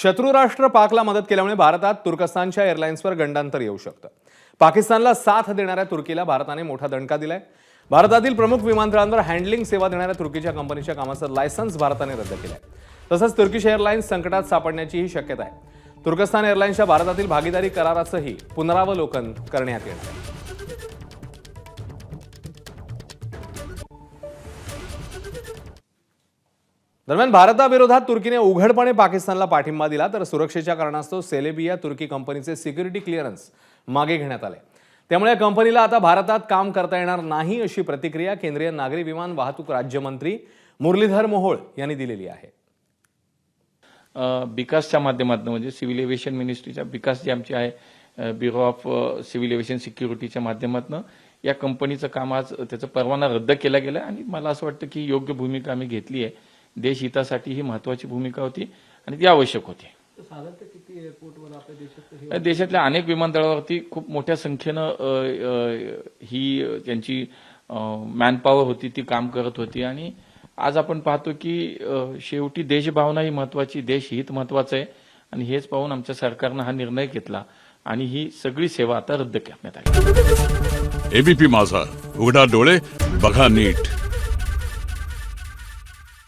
शत्रुराष्ट्र पाकला मदत केल्यामुळे भारतात तुर्कस्तानच्या एअरलाइन्सवर गंडांतर येऊ शकतं। पाकिस्तानला साथ देणाऱ्या तुर्कीला भारताने मोठा दणका दिलाय। भारतातील प्रमुख विमानतळांवर हँडलिंग सेवा देणाऱ्या तुर्कीच्या कंपनीच्या कामाचं लायसन्स भारताने रद्द केलंय। तसंच तुर्किश एअरलाइन्स संकटात सापडण्याचीही शक्यता आहे। तुर्कस्तान एअरलाइन्सच्या भारतातील भागीदारी कराराचंही पुनरावलोकन करण्यात येणार आहे। दरम्यान भारताविरोधात तुर्कीने उघडपणे पाकिस्तानला पाठिंबा दिला, तर सुरक्षेच्या कारणास्तव सेलेबिया तुर्की कंपनीचे सिक्युरिटी क्लिअरन्स मागे घेण्यात आले। त्यामुळे या कंपनीला आता भारतात काम करता येणार नाही, अशी प्रतिक्रिया केंद्रीय नागरी विमान वाहतूक राज्यमंत्री मुरलीधर मोहोळ यांनी दिलेली आहे। बिकासच्या माध्यमातून म्हणजे सिव्हिल एव्हिएशन मिनिस्ट्रीच्या बिकास जी आमची आहे, ब्युरो ऑफ सिव्हिल एव्हिएशन सिक्युरिटीच्या माध्यमातून या कंपनीचं काम आज त्याचा परवाना रद्द केला गेला आणि मला असं वाटतं की योग्य भूमिका आम्ही घेतली आहे। देश हितासाठी ही महत्त्वाची भूमिका होती आणि ती आवश्यक होती। साधारणतः किती एअरपोर्टवर आपल्या देशात देशातल्या अनेक विमानतळावरती खूप मोठ्या संख्येनं ही त्यांची मॅनपॉवर होती, ती काम करत होती आणि आज आपण पाहतो की शेवटी देशभावना ही महत्त्वाची, देशहित महत्त्वाचं आहे आणि हेच पाहून आमच्या सरकारनं हा निर्णय घेतला आणि ही सगळी सेवा आता रद्द करण्यात आली। एबीपी माझा, उघडा डोळे बघा नीट।